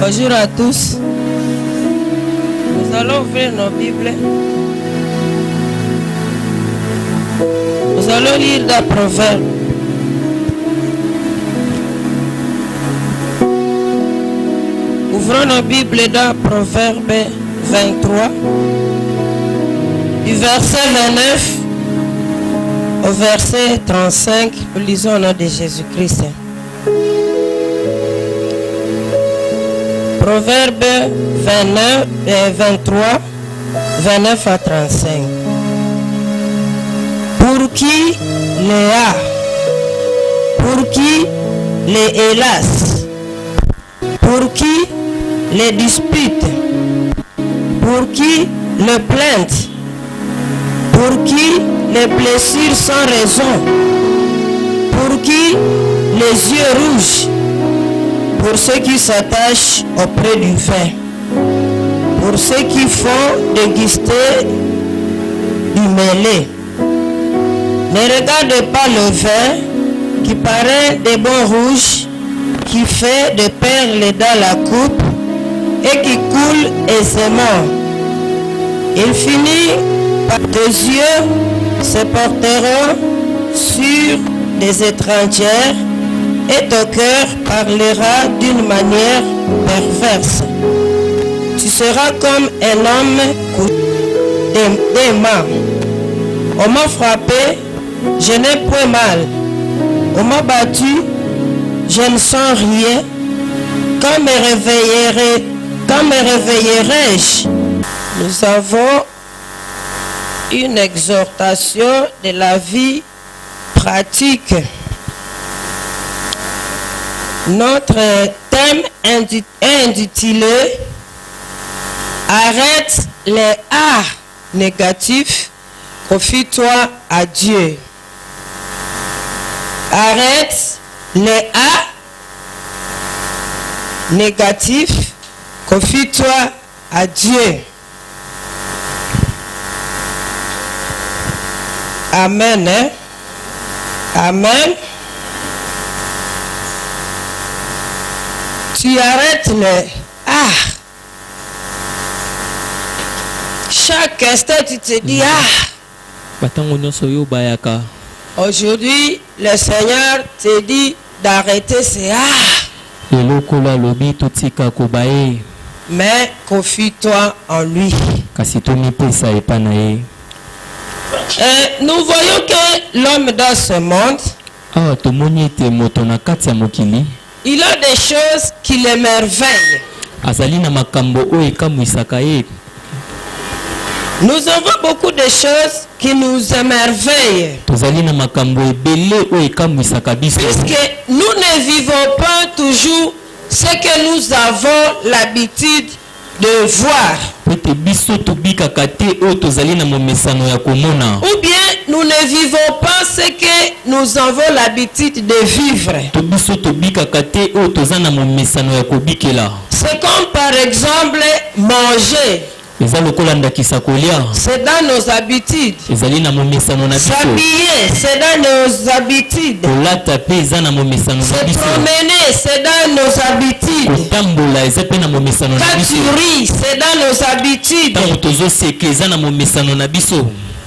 Bonjour à tous. Nous allons ouvrir nos Bibles. Nous allons lire dans Proverbes. Ouvrons nos Bibles dans Proverbes 23, du verset 29 au verset 35. Nous lisons au nom de Jésus-Christ. Proverbe 23, 29 à 35. Pour qui les a, pour qui les hélas, pour qui les disputes, pour qui les plaintes, pour qui les blessures sans raison, pour qui les yeux rouges, pour ceux qui s'attachent auprès du vin, pour ceux qui font déguster du mêlé. Ne regardez pas le vin qui paraît des bons rouges, qui fait des perles dans la coupe et qui coule aisément. Il finit par tes yeux se porteront sur des étrangères et ton cœur parlera d'une manière perverse. Tu seras comme un homme des mains. On m'a frappé, je n'ai point mal. On m'a battu, je ne sens rien. Quand me réveillerai-je? Nous avons une exhortation de la vie pratique. Notre thème est intitulé « Arrête les arts négatifs, confie-toi à Dieu ». Arrête les arts négatifs, confie-toi à Dieu. Amen. Hein? Amen. Tu arrêtes les arts. Chaque instant, tu te dis aujourd'hui, le Seigneur te dit d'arrêter ces arts. Mais confie-toi en lui. Nous voyons que l'homme dans ce monde, il a des choses qui l'émerveillent. Nous avons beaucoup de choses qui nous émerveillent. Puisque nous ne vivons pas toujours ce que nous avons l'habitude de voir. Ou bien nous ne vivons pas ce que nous avons l'habitude de vivre. C'est comme par exemple manger. C'est dans nos habitudes. S'habiller, c'est dans nos habitudes. Se promener, c'est dans nos habitudes. Quand tu ris, c'est dans nos habitudes.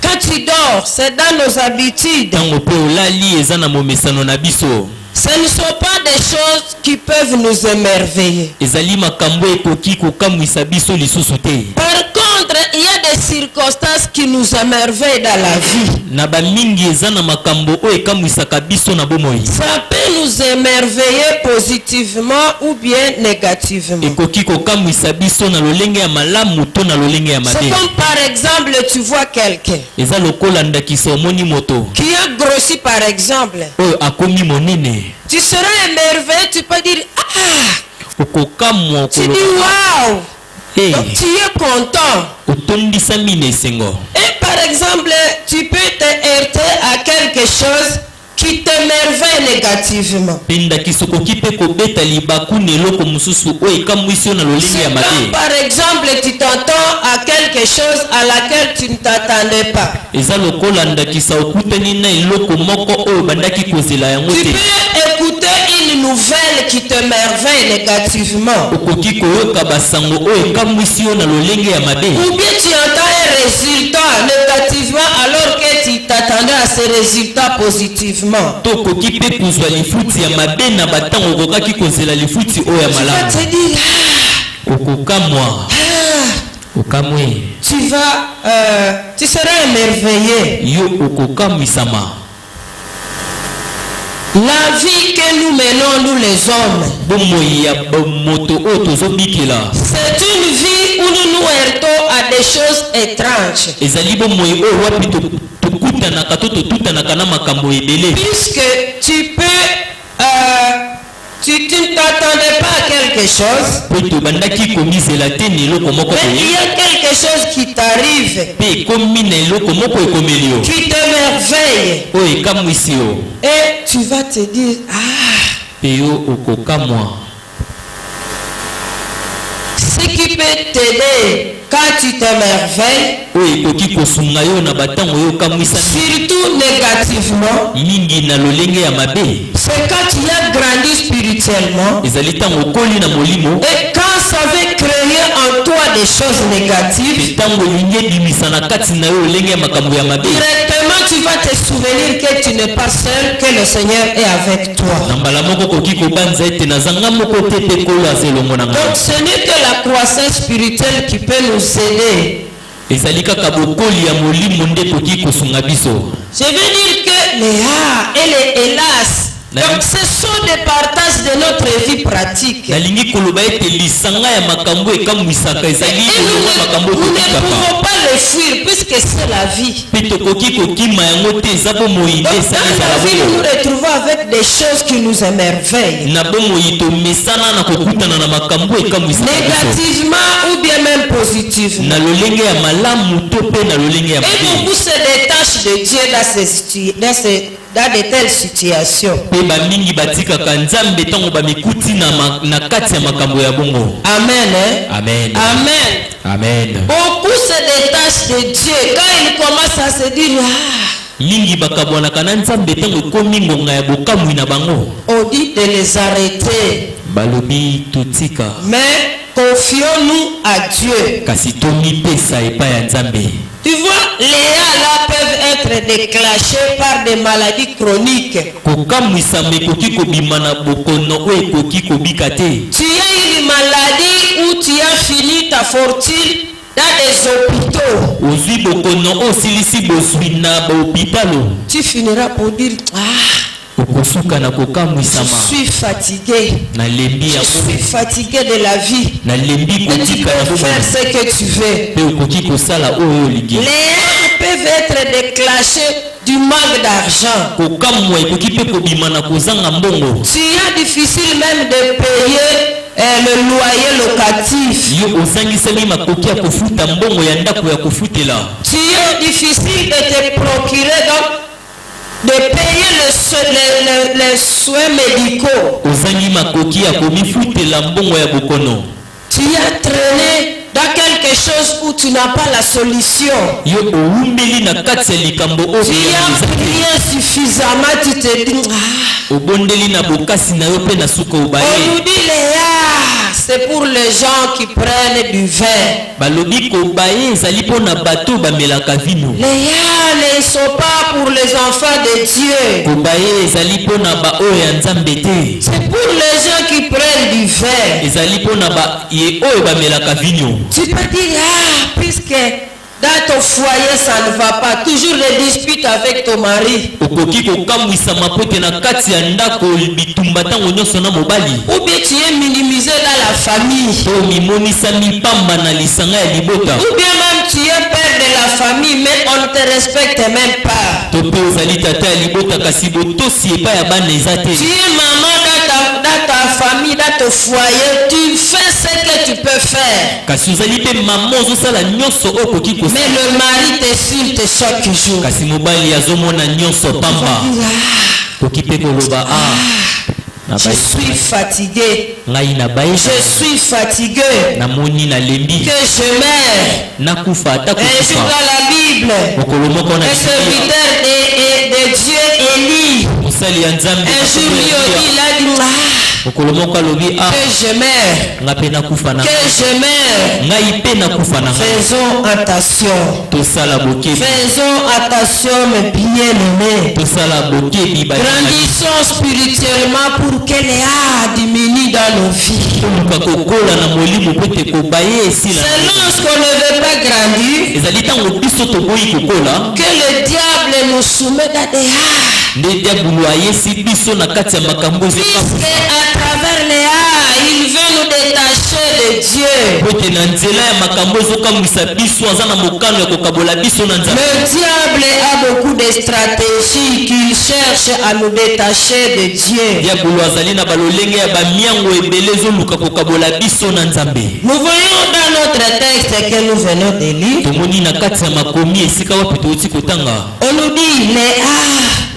Quand tu dors, c'est dans nos habitudes. Ce ne sont pas des choses qui peuvent nous émerveiller. Par contre, il y a des circonstances qui nous émerveillent dans la vie. Ça peut nous émerveiller positivement ou bien négativement. C'est comme par exemple, tu vois quelqu'un qui a grossi par exemple. Tu seras émerveillé, tu peux dire tu dis waouh. Donc tu es content. Et par exemple, tu peux te heurter à quelque chose qui t'émerveille négativement. C'est comme par exemple, tu t'entends à quelque chose à laquelle tu ne t'attendais pas. Tu peux écouter une nouvelles qui t'émerveillent négativement. Ou bien tu entends un résultat négativement alors que tu t'attendais à ce résultat positivement. Tu vas te dire, tu seras émerveillé. La vie que nous menons, nous les hommes, c'est une vie où nous nous heurtons à des choses étranges. Puisque tu ne t'attendais pas à quelque chose, mais il y a quelque chose qui t'arrive, qui t'émerveille, et tu vas te dire, ce qui peut t'aider quand tu t'émerveilles, surtout négativement, c'est quand tu as grandi spirituellement et quand ça veut créer en toi des choses négatives, directement tu vas te souvenir que tu n'es pas seul, que le Seigneur est avec toi. Donc ce n'est que la croissance spirituelle qui peut nous aider. Je veux dire que Léa et les hélas, donc ce sont des partages de notre vie pratique. Et nous ne pouvons pas les fuir puisque c'est la vie. Donc dans la vie, nous nous retrouvons avec des choses qui nous émerveillent. Négativement ou bien même positivement. Et beaucoup se détachent de Dieu dans de telles situations. Amen. Amen. Amen. Amen. Beaucoup se détachent de Dieu quand ils commencent à se dire, on dit de les arrêter. Mais confions-nous à Dieu. Tu vois, les Léa là peuvent être déclenchés par des maladies chroniques. Tu as une maladie où tu as fini ta fortune dans des hôpitaux. Tu finiras pour dire, je suis fatigué. Je suis fatigué de la vie. Et tu peux faire ce que tu veux. Les hommes peuvent être déclenchés du manque d'argent. Tu as difficile même de payer le loyer locatif. Tu as difficile de te procurer donc de payer les soins médicaux. Tu as traîné dans quelque chose où tu n'as pas la solution. Tu as prié suffisamment, tu te dis, on nous dit Léa, c'est pour les gens qui prennent du vin. Léa ne sont pas pour les enfants de Dieu. C'est pour les gens qui prennent du vin. Tu peux dire, puisque dans ton foyer ça ne va pas, toujours les disputes avec ton mari. Ou bien tu es minimisé dans la famille. Ou bien même tu es père de la famille, mais on ne te respecte même pas. Tu es maman dans ta famille, dans ton foyer, tu fais ce que tu peux faire. Mais le mari t'insulte chaque jour. Je suis fatigué. Je suis fatigué. Que je meurs. Et sur dans la Bible, le serviteur de Dieu Élie, Un jour, il a dit que je meurs. Que je meurs. Faisons attention. Faisons attention, mes bien-aimés. Grandissons spirituellement pour que les A diminuent dans nos vies. C'est lorsqu'on ne veut pas grandir que le diable nous soumet à des A. Puisque à travers les A, il veut nous détacher de Dieu. Le diable a beaucoup de stratégies qu'il cherche à nous détacher de Dieu. Nous voyons dans notre texte que nous venons de lire, on nous dit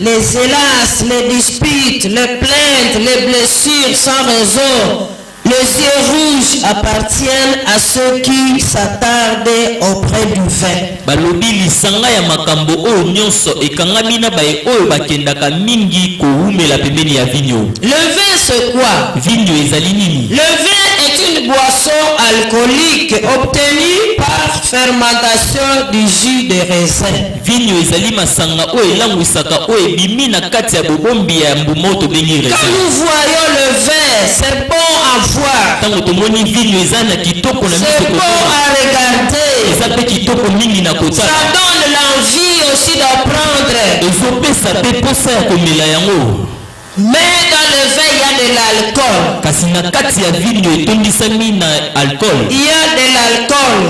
les hélas, les disputes, les plaintes, les blessures sans raison, les yeux rouges appartiennent à ceux qui s'attardent auprès du vin. Le vin c'est quoi? Le vin est une boisson alcoolique obtenue par fermentation du jus de raisin. Quand nous voyons le vin, c'est bon à voir. C'est bon à regarder. Ça donne l'envie aussi d'apprendre. Mais dans le vin, il y a de l'alcool. Il y a de l'alcool.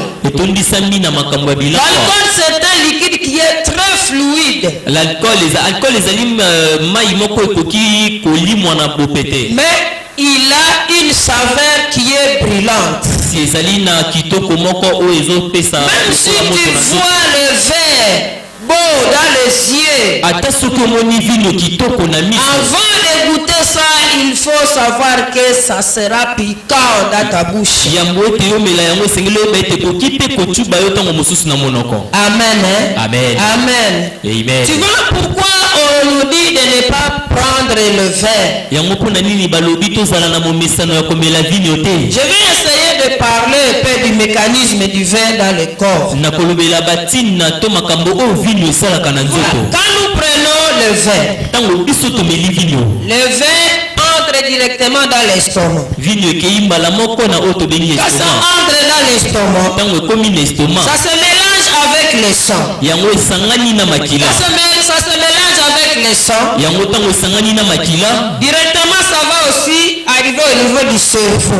L'alcool, c'est un liquide qui est très fluide. Mais il a une saveur qui est brûlante. Même si tu vois le vin beau dans les yeux, avant de goûter ça, il faut savoir que ça sera piquant dans ta bouche. Amen. Amen. Amen. Amen. Tu vois pourquoi on nous dit de ne pas prendre le vin? Je vais essayer de parler un peu du mécanisme du vin dans le corps. Quand nous prenons le vin entre directement dans l'estomac. Quand ça entre dans l'estomac, ça se mélange avec le sang. Ça se mélange avec le sang. Directement, ça va aussi arriver au niveau du cerveau.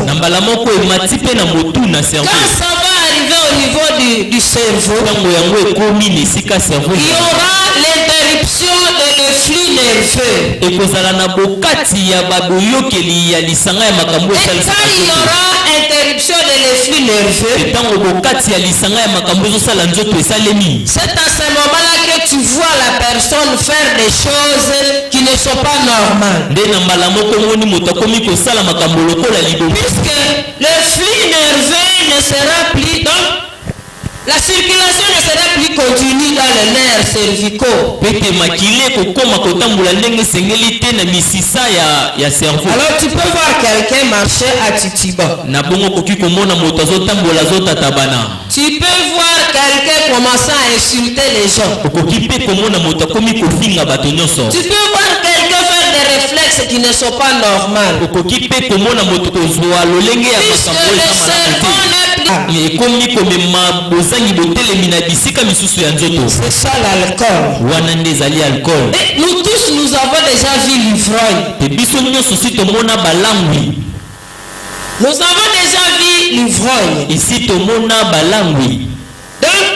Quand ça va arriver au niveau du cerveau, il y aura l'interruption de flux nerveux. Et quand il y aura interruption de flux nerveux, c'est à ce moment-là que tu vois la personne faire des choses qui ne sont pas normales. Puisque le flux nerveux ne sera plus donc la circulation ne sera plus continue dans les nerfs cervicaux. Alors tu peux voir quelqu'un marcher à Titiba. Tu peux voir quelqu'un commencer à insulter les gens. Tu peux voir quelqu'un faire des réflexes qui ne sont pas normaux. Puisque le cerveau n'est plus. C'est ça l'alcool. Et nous tous, nous avons déjà vu l'ivrogne. Nous avons déjà vu l'ivrogne. Donc,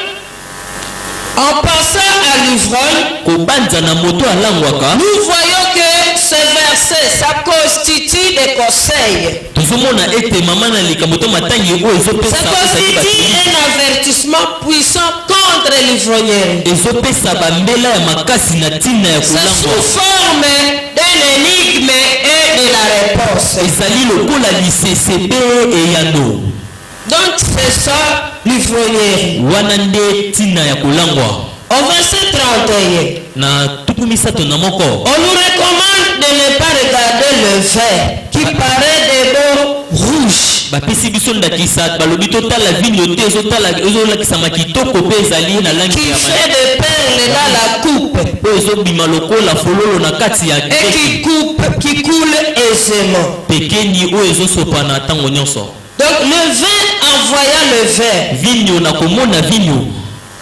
en passant à l'ivrogne, nous voyons que ce verset, ça constitue des conseils. Ça constitue un avertissement puissant contre l'ivrognerie. C'est sous forme d'un énigme et de la réponse. Donc c'est ça l'ivrognerie. Au verset 31. na tuku misato na moko. On nous recommande de ne pas regarder le vin qui paraît d'abord rouge. Bapesi biso ndakisa balobi totala vino te ezolakisa makitoko pe ezali na langi qui ya fait des perles dans la coupe po ezobima lokola fololo na kati ya et qui coule aisément. pekeni oyo ezosopana ntango nyonso. Donc le vin envoyant le vin. Vigno na komona vigno.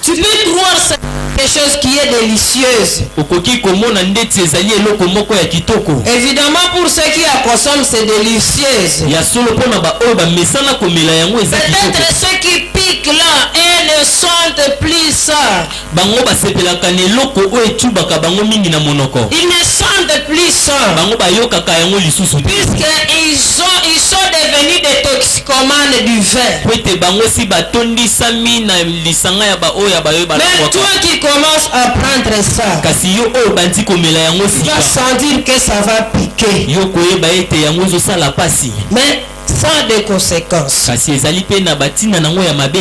Tu peux croire c'est quelque chose qui est délicieuse. Okoki komona ndeti ezali eloko moko ya kitoko. Évidemment pour ceux qui la consomment c'est délicieuse. Ya solo pona ba oyo ba mesana komela yango ezali kitoko. Peut-être ceux qui piquent là et ne sentent plus ça. Bango basepelaka na eloko oyo etubaka bango mingi na monoko. Ils ne sentent plus ça. Bango bayokaka yango lisusu te. Puisqu'ils sont devenus des toxicomanes du vin. Kwete bango si batondisami na lisanga ya ba oyo ya bayo ba. Mais toi qui commences à prendre ça, kasi yo oyo bandi komela yango tu vas sika. sentir que ça va piquer. Yo koyeba ete yango ezosala pasi. Mais sans des conséquences. Kasi ezali pe na batina nango ya mabe.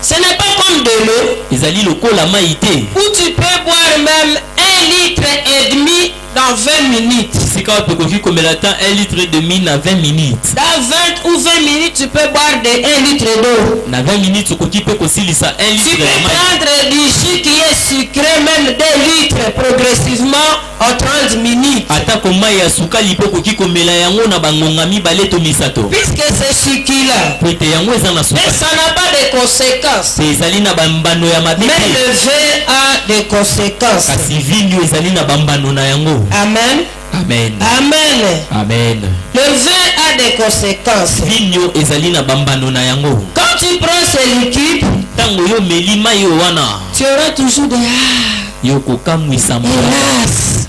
Ce n'est pas comme de l'eau Ezali lokola mai te. où tu peux boire même 1,5 litre dans 20 minutes. Sika wapi koki komela ta 1 litre et demi na 20 minutes. Dans 20 ou 20 minutes, tu peux boire de 1 litre d'eau. Na 20 minutes koki pe kosilisa 1 Tu litre peux ya mai. prendre du jus qui est sucré même 2 litres progressivement en 30 minutes. Atako mai ya sukali pe koki komela yango na bangonga mibale to misato. Puisque c'est sucré-là. Kwete yango eza na Mais sukali. ça n'a pas de conséquences. Pe ezali na bambano ya mabe. Mais le vin a des conséquences. Kasi vigno ezali na bambano na yango. Amen. Amen. Amen. Amen. Le vin a des conséquences. Vigno ezali na bambano na yango. Quand tu prends ce liquide, Tango yo meli mai yo wana. tu auras toujours des Yo kokamwisa malamu. hélas.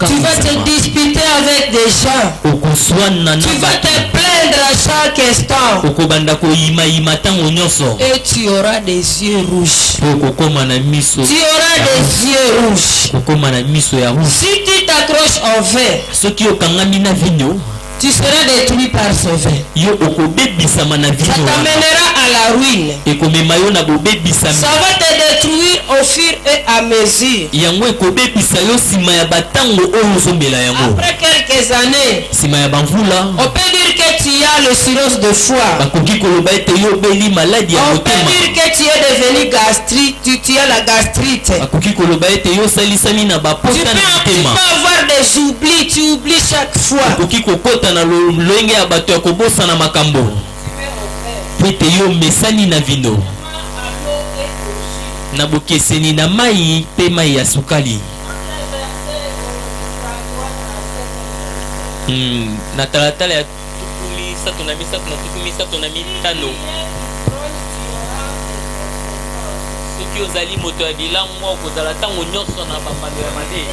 Tu vas te disputer avec des gens. Okoswana na Tu vas te bato. plaindre à chaque instant. Okobanda koyima tango nyonso. Et tu auras des yeux rouges. Okokoma na miso. Tu auras des yeux rouges. Okokoma na miso ya rouge. Si tu t'accroches au vin, Soki okangami na vigno, tu seras détruit par ce vin. yo okobebisama na Ça vigno wana. t'amènera à la ruine. Ekomema yo na bobebisami. Ça va te détruire au fur et à mesure. Yango ekobebisa yo nsima ya batango oyo ozomela yango. Après quelques années, Nsima ya bamvula on peut dire que tu as le cirrhose de foie. bakoki koloba ete yo obeli maladi ya On peut motema. dire que tu es devenu gastrite, tu as la gastrite. Bakoki koloba ete yo osalisami na Tu bapota na peux motema. avoir des oublis, tu oublies chaque fois. Bakoki kokota na lolenge ya bato ya kobosana makambo. Ete yo mesani na vino na bokeseni na mai pe mai ya sukali. Na talatala ya tukumi sato na misato na tukumi sato na mitano. Soki ozali moto ya bilamwa okozala ntango nyonso na bambano ya mabe.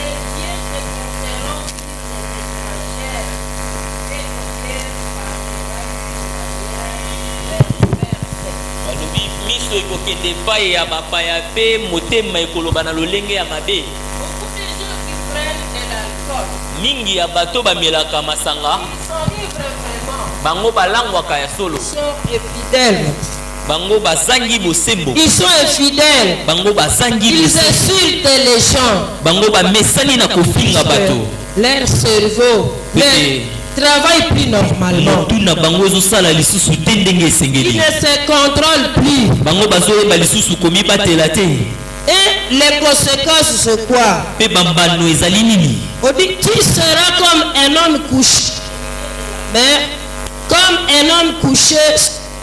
Balobi miso ekokende epai ya bapaya pe motema ekoloba na lolenge ya mabe. Mingi ya bato bamelaka masanga bango balangwaka ya solo. Bango bazangi bosembo. Ils sont infidèles. Bango bazangi Ils bosembo. insultent les gens. Bango bamesani na kofinga bato. Leur cerveau ne travaille plus normalement. Motuna bango ezosala lisusu te ndenge Ils esengeli. ne se contrôlent plus. Bango bazoyeba lisusu komibatela te. Et les conséquences c'est quoi? Pe bambano ezali nini? On dit tu seras comme un homme couché. Mais comme un homme couché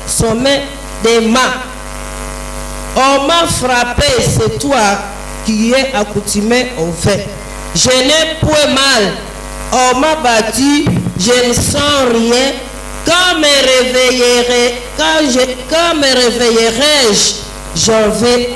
son main des mains. On m'a frappé, c'est toi qui es accoutumé au vin. Je n'ai point mal. On m'a battu, je ne sens rien. Quand me réveillerai-je, j'en vais.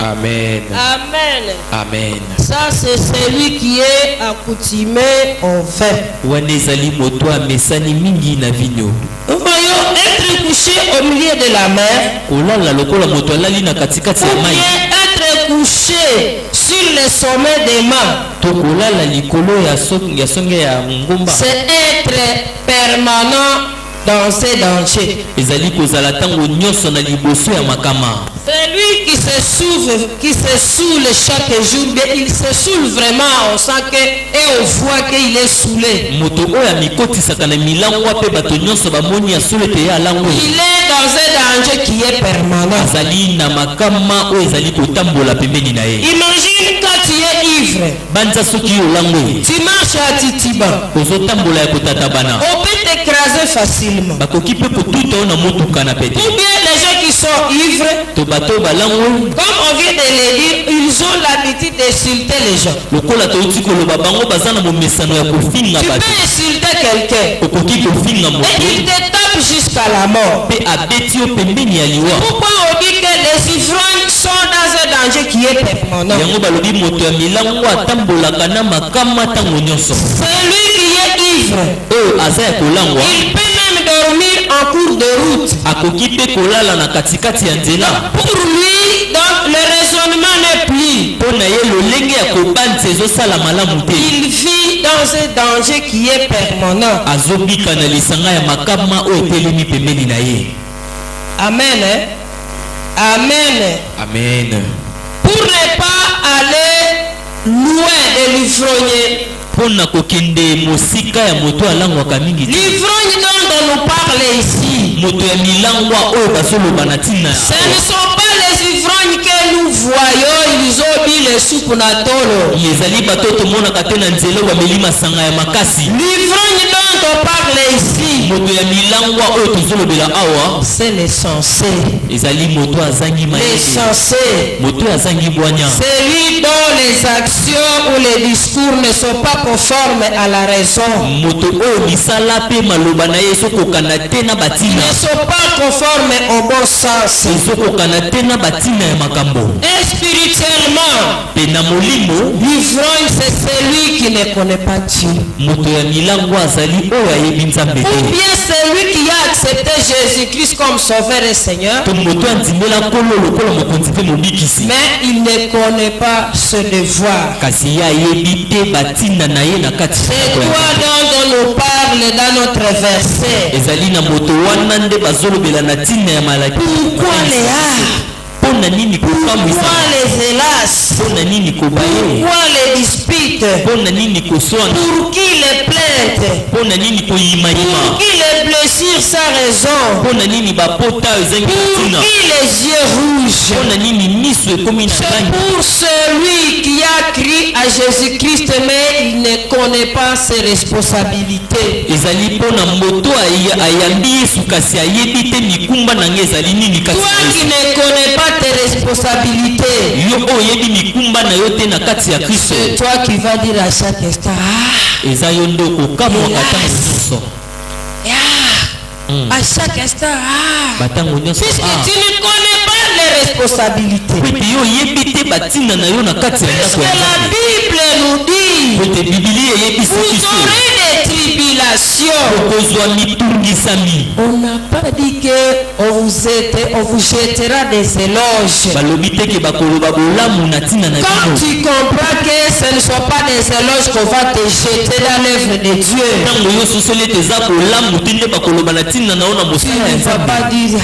Amen. Amen. Amen. Ça, c'est celui qui est accoutumé au vin. Wana ezali moto amesani mingi na vigno. Nous voyons être couché au milieu de la mer. Kolala lokola moto alali na katikati Ou ya mai. bien être couché sur le sommet des mains. To kolala likolo ya songe ya ngomba. C'est être permanent dans ces dangers. ezali kozala tango nyonso na liboso ya makama. Celui qui se saoule chaque jour, mais il se saoule vraiment, on sent que et on voit qu'il est saoulé. Moto oya mikotisaka na milangwa pe bato nyonso bamoni asolo te ya lango. Il est dans un danger qui est permanent. Azali na makama oyo ezali kotambola pembeni na ye. Imagine quand tu es ivre. Banza soki yo lango. Tu marches à Titiba. Ozotambola ya kotatabana. On peut t'écraser facilement. Bakoki pe kotuta yo na motuka na pete. Ou bien les gens qui sont ivres. To bato balango. Comme on vient de le dire, ils ont l'habitude d'insulter les gens. Lokola touti koloba bango baza na momesano ya kofinga bato. Tu peux insulter quelqu'un. Okoki kofinga moto. Et il te tape jusqu'à la mort. Pe abeti yo pembeni ya liwa. Pourquoi on dit que les ivrognes sont dans un danger qui est permanent? Yango balobi moto ya milango atambolaka na makama tango nyonso. Celui qui est ivre. Oyo aza ya kolangwa. Il peut même dormir en cours de route. Akoki pe kolala na katikati ya nzela. Pour lui, donc le raisonnement n'est plus. Pona ye lolenge ya kobanza ezosala malamu te. Il vit dans un danger qui est permanent. Azobika na lisanga ya makama oyo etelemi pembeni na ye. Amen. Amen. Amen. Pour ne pas aller loin de l'ivrogne. Pona kokende mosika ya moto alangwaka mingi. L'ivrogne dont on nous parle ici. Moto ya milangwa oyo bazoloba na ntina. Ce ne sont pas les ivrognes que nous voyons, ils ont mis les soupes na tolo. Ezali bato tomonaka te na nzela bameli masanga ya makasi. L'ivrogne dont on parle ici. Moto ya milangwa oyo tozolobela awa. C'est l'essentiel. Ezali moto azangi mayele. L'essentiel. Moto azangi bwanya. Celui dont les actions ou les discours ne sont pas conformes à la raison. Moto oyo misala pe maloba na ye sokokana te na batina. Ne sont pas conformes au bon sens. Sokokana te na batina ya makambo. Et spirituellement, pe na molimo, l'ivrogne c'est celui qui ne connaît pas Dieu. Moto ya milango azali oyo ayebi nzambe te. Ou bien celui qui a accepté Jésus-Christ comme sauveur et Seigneur. To moto andimela kolo lokola mokonzi pe mobikisi. Mais il ne connaît pas ce devoir. Kasi ye ayebi te batina na ye na kati. C'est toi dont on nous parle dans notre verset. Ezali na moto wana nde bazolobela na tina ya malaki. Pourquoi les arts? Pona nini kokamwisa? Pourquoi les hélas? Pona nini kobaye? Pourquoi les disputes? Pona nini koswana? Pour qui les plaintes? Pona nini koyimayima? Pour qui les blessures sans raison? Pona nini bapota ezangi Pour tina? qui les yeux rouges? Pona nini miso ekomi na C'est rangi? pour celui qui a crié à Jésus-Christ mais il ne connaît pas ses responsabilités. Ezali pona moto ayambi Yesu kasi ayebi te mikumba na nge ezali nini kasi. Toi qui ne connais pas tes responsabilités, yo oyo yebi mikumba na yo te na kati ya Kristo. c'est toi qui vas dire à chaque instant, Eza yo nde okokamwa batango nyonso. à chaque instant, Batango nyonso. puisque tu ne connais pas les responsabilités. Pete yo yebi te batina na yo na kati ya Parce ndako que ya la Nzambe. Bible nous dit, Pete Biblia eyebisi vous biso aurez des tribulations. okozwa mitungisami. On n'a pas dit que on vous jettera des éloges. Balobi te ke bakoloba bolamu na tina na Quand bino. tu comprends que ce ne sont pas des éloges qu'on va te jeter dans l'œuvre de Dieu, Ntango yo sosoli ete eza bolamu te nde bakoloba na tina na yo na tu mosala ya ne vas Nzambe. pas dire,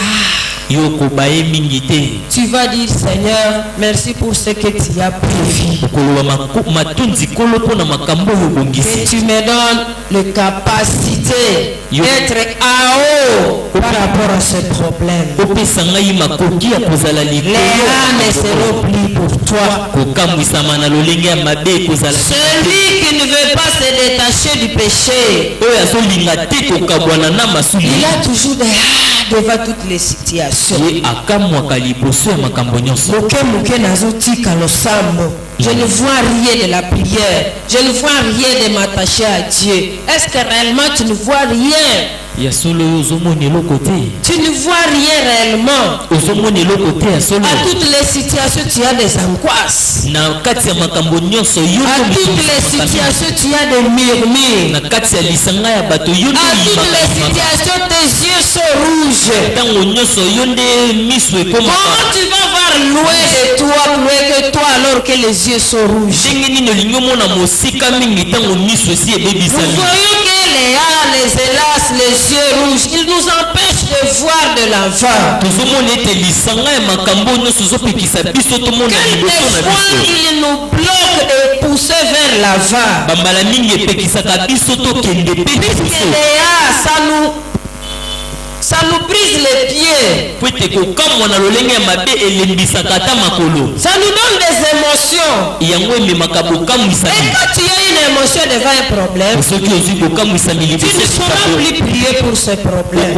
Yo kobaye mingi te. tu vas dire, Seigneur, merci pour ce que tu as prévu. Okoloba matondi kolo mpona makambo oyo Que obongisi. tu me donnes la capacité d'être en haut par rapport à ce problème. Opesa ngai makoki ya kozala Les likolo. rats ne seront plus pour toi. Kokamwisama na lolenge ya mabe ekozala. Celui qui ne veut pas se détacher du péché, Oyo azolinga te kokabwana na masumu. il a toujours des devant toutes les situations. Ye akamwaka liboso ya makambo nyonso. Moke nazotika losambo. Je ne vois rien de la prière. Je ne vois rien de m'attacher à Dieu. Est-ce que réellement tu ne vois rien? Ya solo oyo ozomona eloko te. Tu ne vois rien réellement. Ozomona eloko te ya solo. À toutes les situations, tu as des angoisses. Na kati ya makambo nyonso yo À toutes les situations, tu as des murmures. na kati ya lisanga ya bato yo À toutes les situations, tes yeux sont rouges. ntango nyonso yo nde miso ekomaka. Comment tu vas voir loin de toi, loin que toi, alors que les yeux sont rouges? ndenge nini olingi omona mosika mingi ntango miso esi Nous ebebisami. voyons que les hélas, les yeux rouges rouge, il nous empêche de voir de l'avant. Quelquefois, il nous bloque de pousser vers l'avant. Ça nous brise les pieds. Ça nous donne des émotions. Et quand tu as une émotion devant un problème, tu ne sauras plus prier pour ce problème.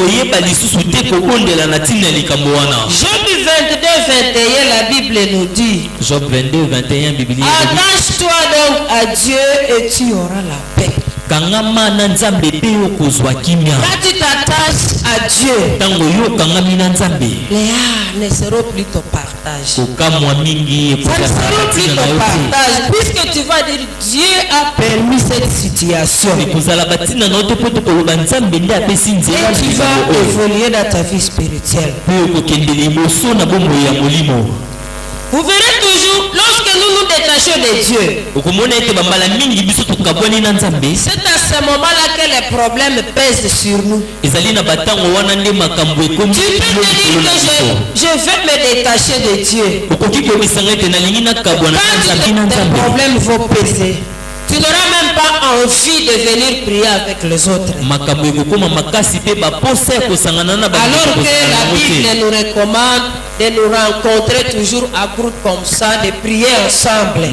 Job 22, 21, la Bible nous dit, Job 22, 21, Bible. Attache-toi donc à Dieu et tu auras la paix. Quand tu t'attaches à Dieu, les ne seront plus ton partage. Ça ne sera plus ton partage. Puisque tu vas dire Dieu a permis cette situation. Et tu vas évoluer dans ta vie spirituelle. Vous verrez toujours, lorsque nous nous détachons de Dieu, c'est à ce moment-là que les problèmes pèsent sur nous. Tu peux te dire que je vais me détacher de Dieu. Quand les problèmes vont peser, tu n'auras même pas envie de venir prier avec les autres. Alors que la Bible nous recommande de nous rencontrer toujours à groupe comme ça, de prier ensemble.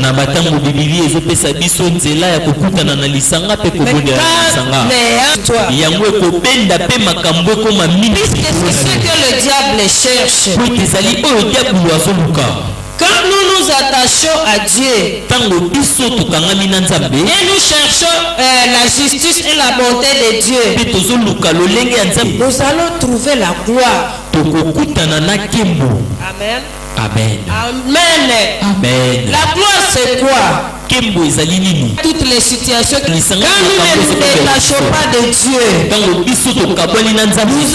Puisque c'est ce que le diable cherche. Quand nous nous attachons à Dieu et nous cherchons la justice et la bonté de Dieu, nous allons trouver la gloire. Amen. Amen. Amen. Amen. La gloire, c'est quoi? Toutes les situations. Quand nous ne nous détachons pas de Dieu, nous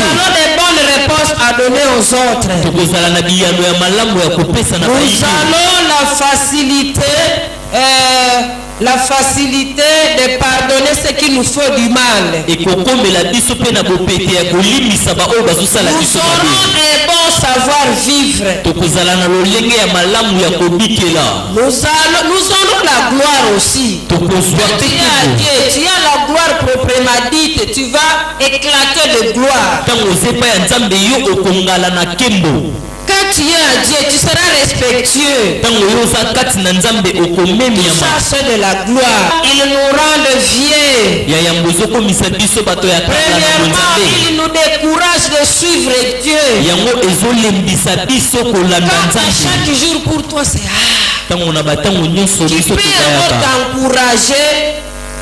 avons des bonnes réponses à donner aux autres. Nous allons la facilité de pardonner ce qui nous fait du mal. Nous aurons un bon savoir-vivre. Nous aurons la gloire aussi. Tu as la gloire proprement dite. Tu vas éclater de gloire. Quand tu es à Dieu, tu seras respectueux. Ça, c'est de la gloire. Il nous rend vieux. Premièrement, il nous décourage de suivre Dieu. Quand chaque jour pour toi, c'est tu peux t'encourager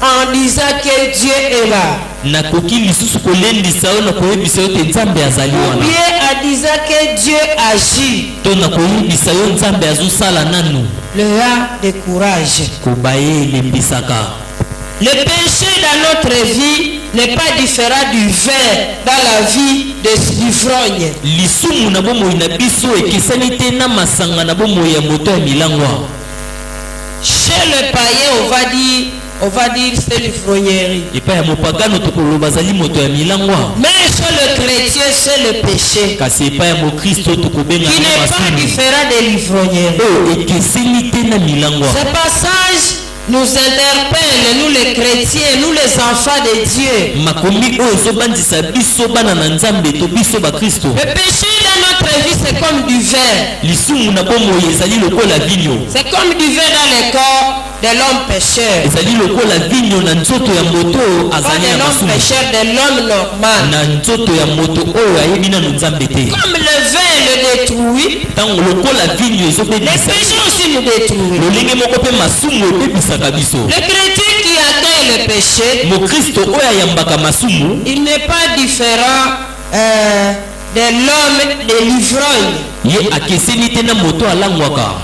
en disant que Dieu est là. Ou bien en disant que Dieu agit. Le A de courage. Le péché dans notre vie n'est pas différent du vin dans la vie de l'ivrogne. Chez le païen, on va dire c'est l'ivrognerie. Mais chez le chrétien, c'est le péché. Qui n'est pas différent de l'ivrognerie. Ce passage nous interpelle, nous les chrétiens, nous les enfants de Dieu. Le péché dans notre vie, c'est comme du vin. C'est comme du vin dans le corps de l'homme pécheur. Pas de l'homme pécheur, de l'homme normal. Comme le vin le détruit, les péchés aussi nous détruisent. Le chrétien qui accueille le péché, il n'est pas différent de l'homme de l'ivrogne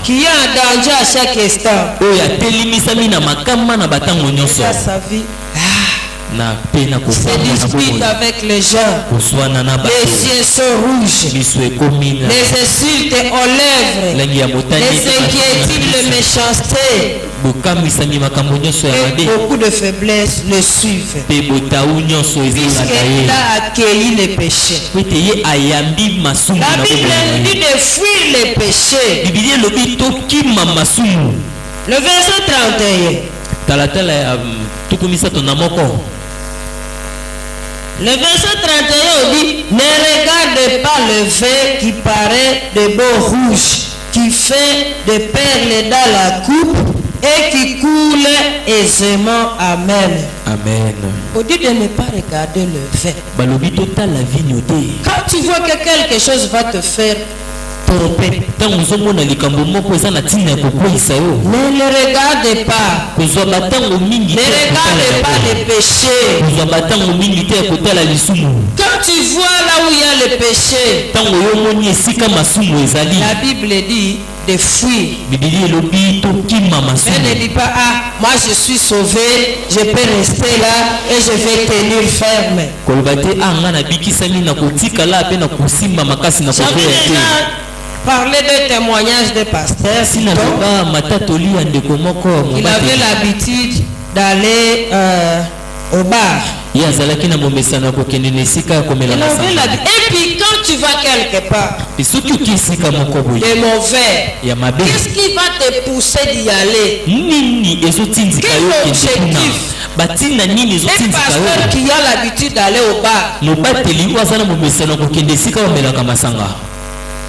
qui est en danger à chaque instant. Sa vie. se dispute avec les gens, les yeux sont rouges, les insultes aux lèvres, les inquiétudes, les méchancetés, et beaucoup de faiblesses le suivent, puisqu'il a accueilli les péchés. La Bible nous dit de fuir les péchés. Le verset 31. Le verset 31 dit: ne regarde pas le vin qui paraît de beau rouge, qui fait des perles dans la coupe et qui coule aisément. Amen. Amen. On dit de ne pas regarder le vin. Quand tu vois que quelque chose va te faire tromper, ne le regardez pas. Ne regardez pas les péchés. Quand tu vois là où il y a le péché, la Bible dit de fuir. Elle ne dit pas: ah, moi je suis sauvé, je peux rester là et je vais tenir ferme. Parler de témoignages de pasteurs. Il avait l'habitude d'aller au bar. Et puis quand tu vas quelque part, de mauvais, qu'est-ce qui va te pousser d'y aller? Quel objectif? Un pasteur qui a l'habitude d'aller au bar,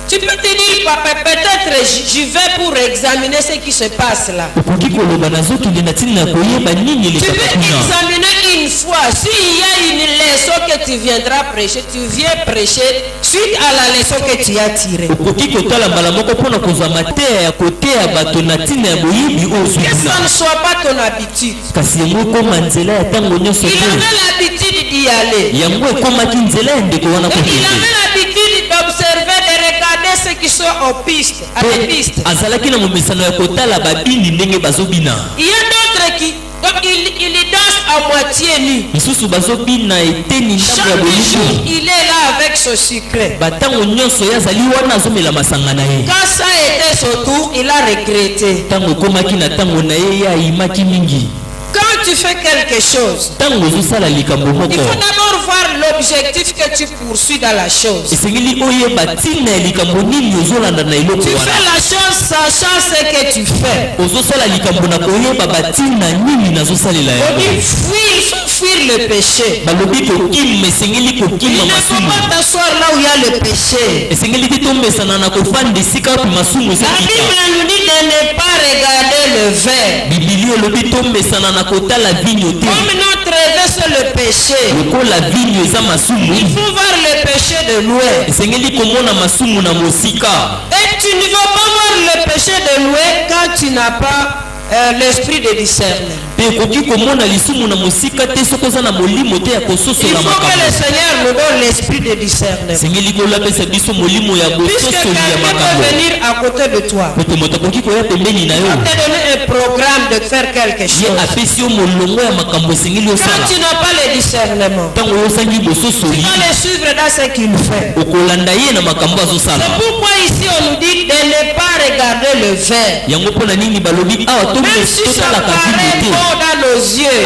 tu peux te dire: peut-être j'y vais pour examiner ce qui se passe là. Tu peux examiner une fois. S'il y a une leçon que tu viendras prêcher, tu viens prêcher suite à la leçon que tu as tirée. Que ça ne soit pas ton habitude. Il avait l'habitude d'y aller. Et il avait l'habitude d'observer, de regarder ceux qui sont aux pistes, à des pistes. Il y a d'autres qui, donc il dansent à moitié nu. Chaque jour, il est là avec son secret. Quand ça a été son tour, il a regretté. Quand tu fais quelque chose, il faut d'abord voir l'objectif que tu poursuis dans la chose. Tu fais la chose sachant ce que tu fais. On dit fuir le péché. Il ne faut pas t'asseoir là où il y a le péché. La Bible nous dit de ne pas regarder le verre. Comme notre rêve c'est le péché, il faut voir le péché de loin. Et tu ne vas pas voir le péché de loin quand tu n'as pas l'esprit de discernement. Il faut que le Seigneur nous donne l'esprit de discernement. Puisque quelqu'un peut venir à côté de toi, il va te donner un programme de faire quelque chose. Quand tu n'as pas le discernement, tu vas le suivre dans ce qu'il fait. C'est pourquoi ici on nous dit de ne pas regarder le verre. Même si ça paraît bon dans nos yeux,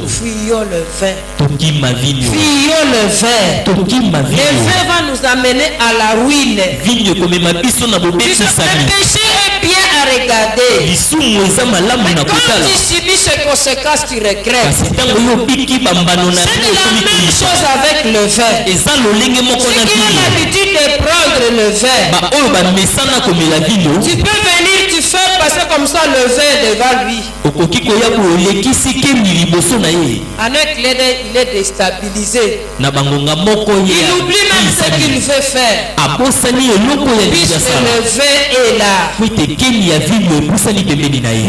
fuyons le vin. Fuyons le vin. Le vin va nous amener à la ruine. Le péché est bien à regarder. Mais quand tu subis ces conséquences, tu regrettes. C'est la même chose avec le vin. Ceux qui ont l'habitude de prendre le vin, tu peux venir, tu fais passer comme ça le vin devant lui. En un clin d'œil, il est déstabilisé. Il oublie même ce qu'il veut faire. Puisque le vin est là.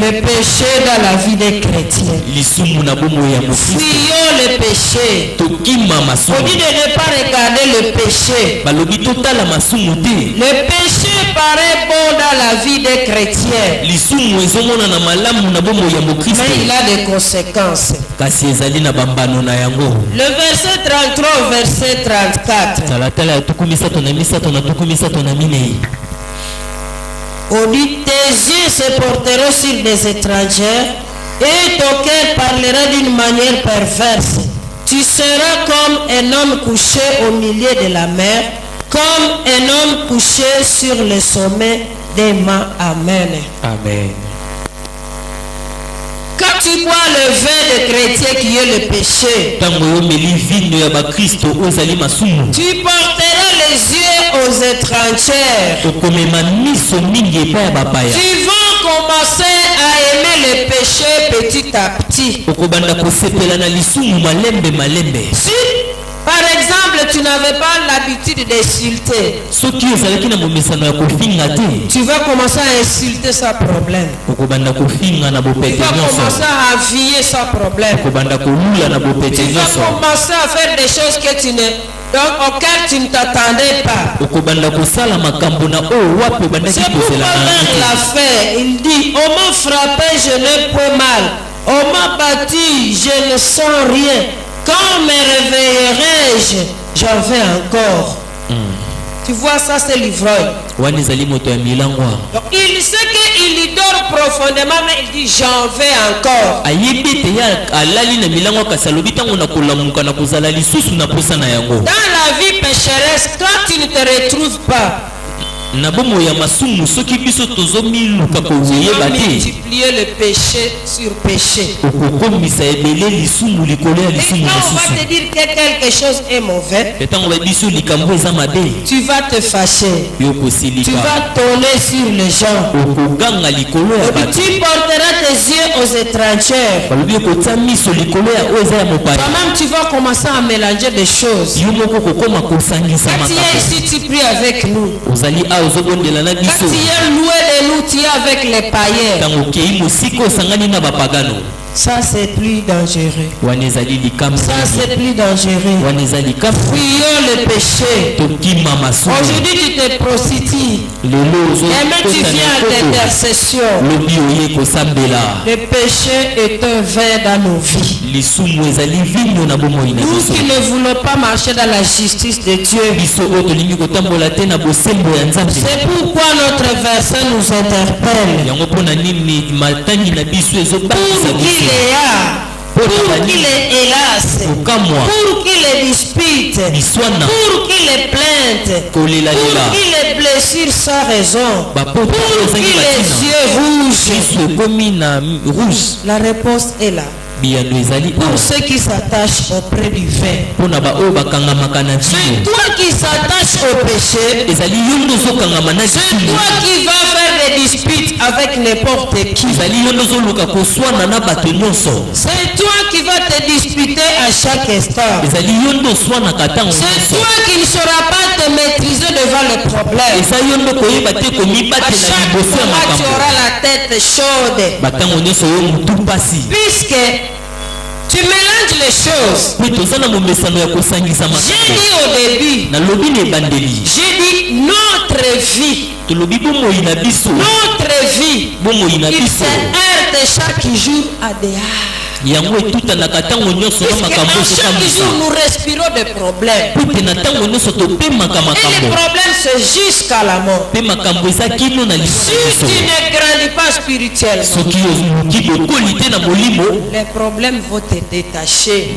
Le péché dans la vie des chrétiens. Fuyons le péché. On dit de ne pas regarder le péché. Le péché paraît bon dans la vie des chrétiens. lisumu ezomona na malamu na bomoi ya mokristo mais il a des conséquences. kasi ezali na bambano na yango. Le verset 33 au verset 34. talatala ya tuku misato na misato na tuku misato na minei. On dit, tes yeux se porteront sur des étrangers et ton cœur parlera d'une manière perverse. Tu seras comme un homme couché au milieu de la mer, comme un homme couché sur le sommet des mâts. Amen. Amen. Quand tu bois le vin de chrétien qui est le péché, tu porteras les yeux aux étrangers. Tu vas commencer à aimer le péché petit à petit. Si par exemple, tu n'avais pas l'habitude d'insulter, tu vas commencer à insulter sans problème. Tu vas commencer à envier sans problème. Tu vas commencer à faire des choses que tu ne, auxquelles tu ne t'attendais pas. C'est pourquoi Marc l'a fait. Il dit, on m'a frappé, je n'ai pas mal. On m'a battu, je ne sens rien. Quand me réveillerai-je, j'en vais encore. Tu vois, ça c'est l'ivrogne. Donc il sait qu'il dort profondément, mais il dit j'en vais encore. Dans la vie pécheresse, quand tu ne te retrouves pas, tu vas multiplier le péché sur péché. Et quand on va te dire que quelque chose est mauvais, tu vas te fâcher. Tu vas tonner sur les gens. Tu porteras tes yeux aux étrangers. Toi-même, tu vas commencer à mélanger des choses. Quand tu es ici, tu pries avec nous. Quand tu es loué de nous, tu es avec les païens. Ça c'est plus dangereux. Ça c'est plus dangereux. Fuyons le péché. Aujourd'hui tu te prostitues. Et même tu viens à l'intercession. Le péché est un vin dans nos vies. Nous qui ne voulons pas marcher dans la justice de Dieu. C'est pourquoi notre verset nous interpelle. Pour qu'il les hélas, pour qu'il les dispute, pour qu'il les plainte, pour qu'il les blessure sans raison, pour qu'il les yeux rouges. La réponse est là. Pour ceux qui s'attachent auprès du vin, c'est toi qui s'attaches au péché. C'est toi qui vas faire des disputes avec n'importe qui. C'est toi qui vas te disputer à chaque instant. C'est toi qui ne sauras pas te maîtriser devant le problème. À chaque fois tu auras la tête chaude. Puisque tu mélanges les choses. J'ai dit au début, j'ai dit notre vie. Notre vie, il se heurte chaque jour à dehors. Et chaque jour nous respirons des problèmes. Et les problèmes c'est jusqu'à la mort. Si tu ne grandis pas spirituellement, les problèmes vont te détacher.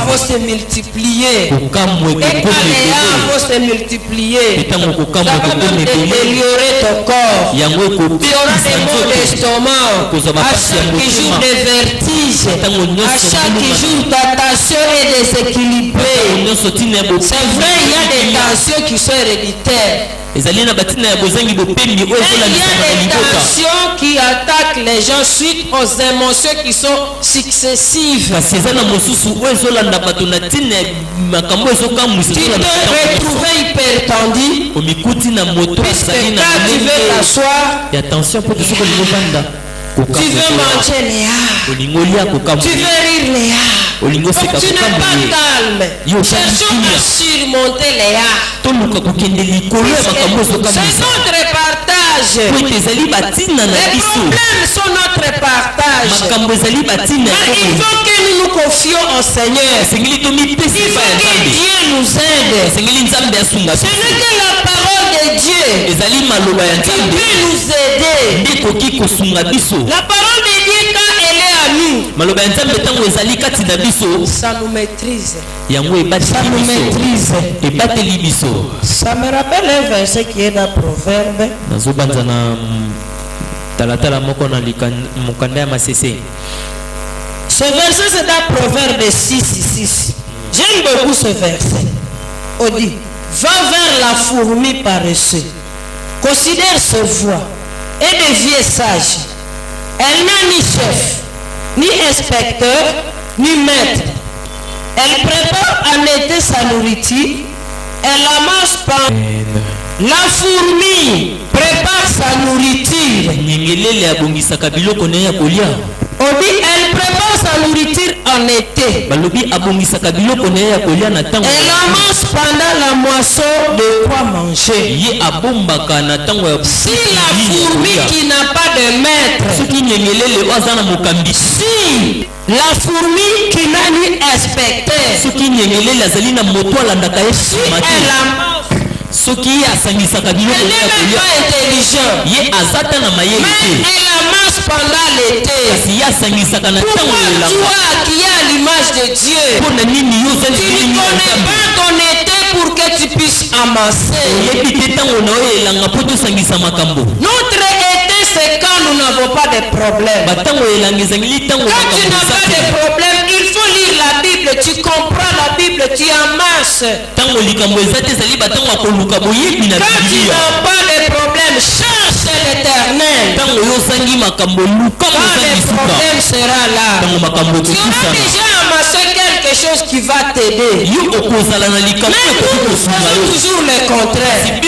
Vont se multiplier. Et vont se multiplier. Ça va même détériorer ton corps. Tu auras des maux d'estomac. À chaque jour des vertiges. À chaque jour ta tension est déséquilibrée. C'est vrai, il y a des tensions qui sont héréditaires. Et il y a des tensions qui attaquent les gens suite aux émotions qui sont successives. Tu te retrouves hypertendu. Puisque quand tu veux t'asseoir, tu veux manger Léa. Tu veux rire Léa. Donc tu n'es pas calme. Cherchons à surmonter Léa. C'est notre partage. partage. Les problèmes sont notre partage. Mais il faut que nous nous confions au Seigneur. Il faut que Dieu nous aide. Ce n'est que la parole de Dieu qui peut nous aider. La parole de Dieu, quand elle est à nous, ça nous maîtrise. Ça nous maîtrise. Ça me rappelle un verset qui est dans Proverbe. Ce verset c'est dans Proverbe 6. J'aime beaucoup ce verset. On dit, va vers la fourmi paresseuse, considère ses voies et deviens sage. Elle n'a ni chef, ni inspecteur, ni maître. Elle prépare en été sa nourriture, elle amasse pas. La fourmi prépare sa nourriture. On dit elle prépare sa nourriture en été. Elle amasse pendant la moisson de quoi manger. Si la fourmi qui n'a pas de maître, si la fourmi qui n'a ni inspecteur, si elle amasse, elle n'est même pas intelligent, mais elle amasse pendant l'été. Pourquoi toi qui as l'image de Dieu, tu ne connais pas ton été pour que tu puisses amasser? Notre été c'est quand nous n'avons pas de problème. Quand tu n'as pas de problème, il faut lire la Bible, tu comprends la Bible, tu amasses. Quand tu n'as pas de problème, cherche l'éternel. Quand le problème sera là, tu auras déjà amassé quelque chose qui va t'aider. Mais nous faisons toujours le contraire. C'est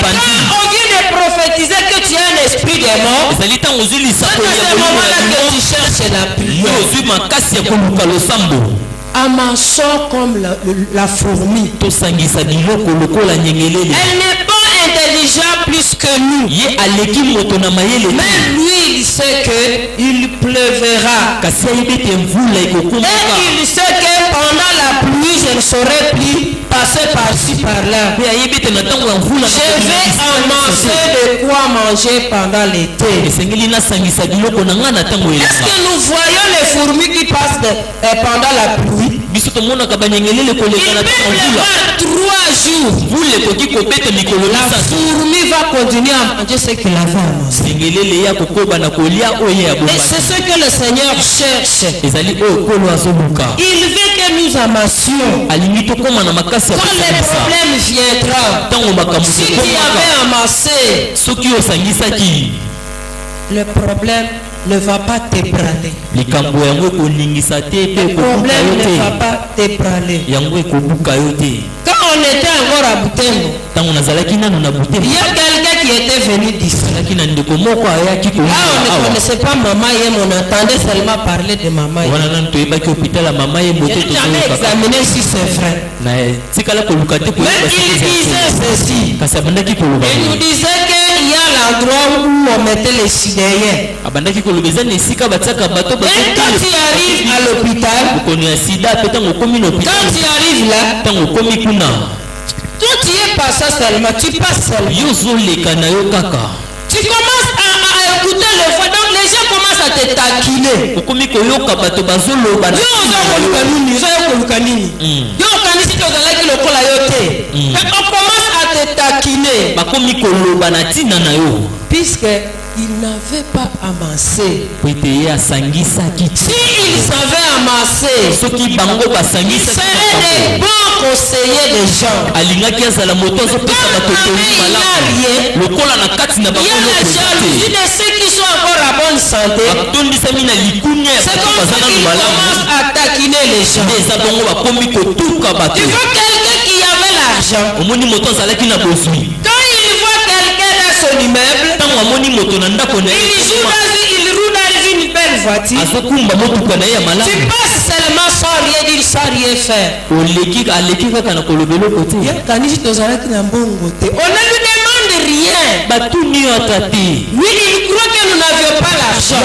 quand on vient de prophétiser que tu as un esprit de mort, c'est à ce moment-là que tu cherches la prière. Amassons comme la fourmi. Elle n'est pas intelligente plus que nous. Même lui, il sait qu'il pleuvra. Et il sait que pendant la pluie, je ne saurais plus passer par-ci, par-là. Je vais amasser de quoi manger pendant l'été. Est-ce que nous voyons les fourmis qui passent pendant la pluie? Il peut pleuvoir 3 jours. La fourmi va continuer à manger ce qu'il avait amassé. Et c'est ce que le Seigneur cherche. Il veut que nous amassions. Quand les problèmes viendront, si tu avais amassé, le problème ne va pas t'ébranler. Le problème ne va pas t'ébranler. Quand on était encore à Butembo, il y a quelqu'un qui était venu d'ici. Là, on ne connaissait pas maman et on entendait seulement parler de maman. Il n'a jamais examiné si c'est vrai. Mais il disait ceci. Il nous disait qu'il y a l'endroit où on mettait les sidériens. Et quand tu arrives à l'hôpital, quand tu arrives là, toi tu es pas ça seulement, tu passes seulement. Tu commences à écouter le voix, donc les gens commencent à te taquiner. On commence à te taquiner. Puisque il n'avait pas amassé. S'il savait amasser, il serait des bons conseillers des gens. Quand il n'a rien, il y a la jalousie de ceux qui sont encore à bonne santé. C'est comme ça qu'il commence à taquiner les gens. Tu vois quelqu'un qui avait l'argent. Quand il voit quelqu'un dans son immeuble, il roule dans une belle voiture. Tu passes seulement sans rien dire, sans rien faire. On ne lui demande rien. Oui, il croit que nous n'avions pas l'argent.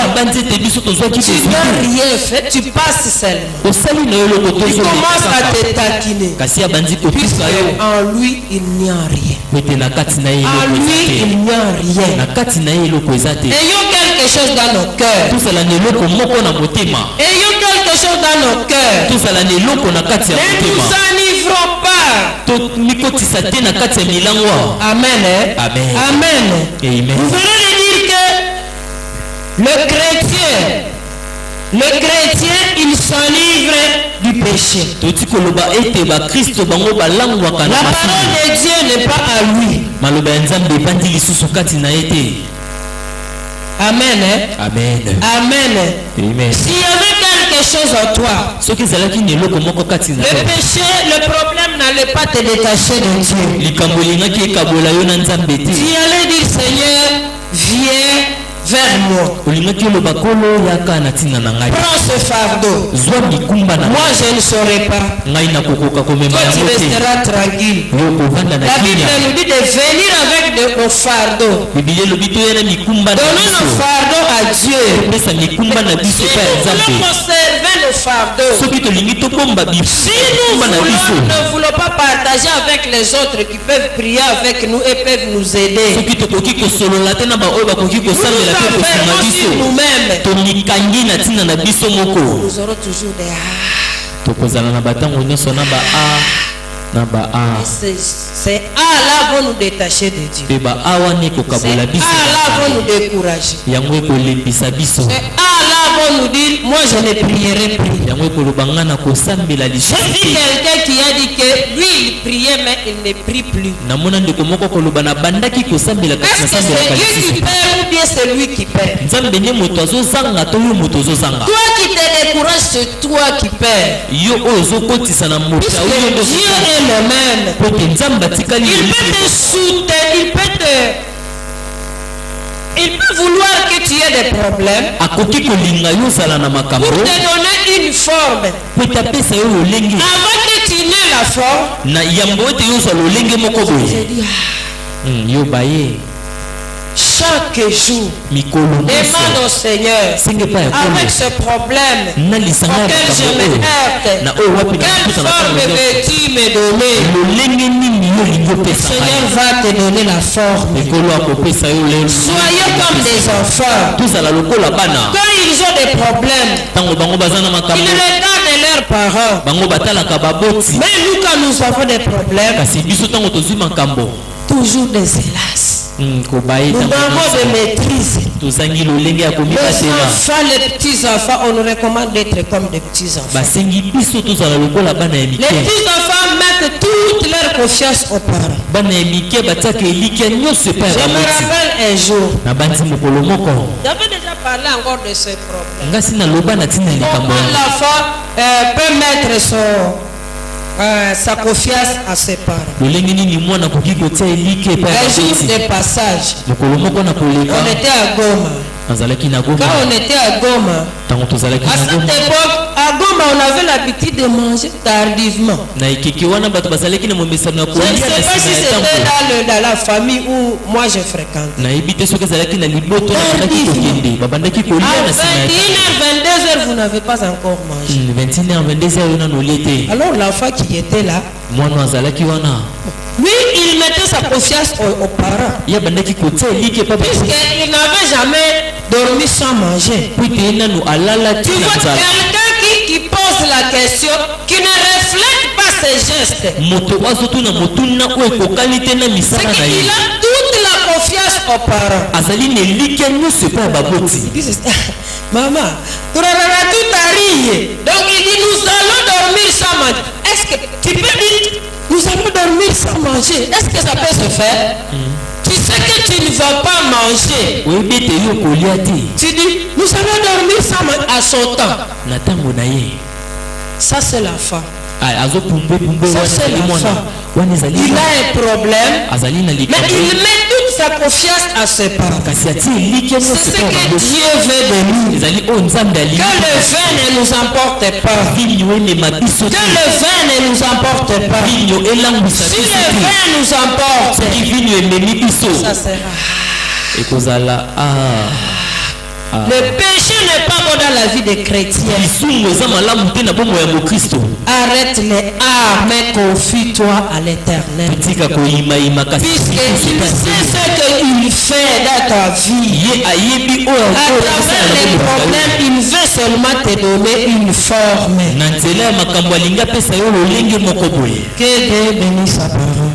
Tu n'as rien fait, tu passes seulement. Il commence à te taquiner. Puisque en lui, il n'y a rien. En lui, il n'y a rien. Ayons quelque chose dans nos cœurs. Ayons quelque chose dans nos cœurs. Ne nous enivrons pas. Amen. Amen. Vous venez de dire que le chrétien, il s'enivre du péché. La parole de Dieu n'est pas à lui. Amen. Amen. S'il y avait quelque chose en toi, le péché, le problème n'allait pas te détacher de Dieu. Tu allais dire, Seigneur, viens vers moi. Prends ce fardeau. Moi je ne saurais pas. Toi tu resteras tranquille. La Bible nous dit de venir avec nos fardeaux. Donnons nos fardeaux à Dieu. Si nous voulons conserver nos fardeaux, si nous ne voulons pas partager avec les autres qui peuvent prier avec nous et peuvent nous aider, nous-mêmes, nous aurons toujours des c'est là vont nous détacher de Dieu. C'est là vont nous décourager. C'est là vont nous dire, moi je ne prierai plus. J'ai vu quelqu'un qui a dit que lui il priait mais il ne prie plus. Est-ce que c'est Dieu qui perd ou bien c'est lui qui perd? Toi qui te décourages, c'est toi qui perds. Puisque Dieu est le même. Il peut te soutenir, il peut vouloir que tu aies des problèmes pour te donner une forme. Avant que tu n'aies la forme, chaque jour, demande au Seigneur avec ce problème auquel je me heurte, quelle forme veux-tu me donner? Le Seigneur va te donner la forme. Soyez comme des enfants. Quand ils ont des problèmes, ils regardent leurs parents. Mais nous, quand nous avons des problèmes, toujours des hélas. Nous avons de maîtrise. Les enfants, les petits-enfants, on nous recommande d'être comme des petits-enfants. Les petits-enfants mettent toute leur confiance aux parents. Je me rappelle un jour, j'avais déjà parlé encore de ce problème. Comment l'enfant peut mettre sa confiance à ses parents. Un jour de passage, on était à Goma. Quand on était à Goma, à cette époque, à Goma, on avait l'habitude de manger tardivement. Je ne sais pas si c'était dans la famille où moi je fréquente. À 21h, 22h, vous n'avez pas encore mangé. Alors l'enfant qui était là, lui, il mettait sa confiance aux parents. Puisqu'il n'avait jamais dormi sans manger. Tu vois quelqu'un qui pose la question, qui ne reflète pas ses gestes. C'est qu'il a toute la confiance aux parents. Il dit, maman, tout arrive. Donc il dit, nous allons dormir sans manger. Est-ce que tu peux dire, nous allons dormir sans manger? Est-ce que ça peut se faire? Tu sais que tu ne vas pas manger. Tu dis, nous allons dormir sans manger à son temps. Ça c'est l'enfant. Ça c'est l'enfant. Il a un problème, mais il met toute sa confiance à ses parents. C'est ce que Dieu veut de nous. Que le vin ne nous emporte pas. Que le vin ne nous emporte pas. Si le vin nous emporte, ça sera. Le péché n'est pas bon dans la vie des chrétiens. Arrête les arts, mais confie-toi à l'Éternel. Puisque il sait ce qu'il fait dans ta vie. À travers les problèmes, il veut seulement te donner une forme. Que Dieu bénisse sa parole.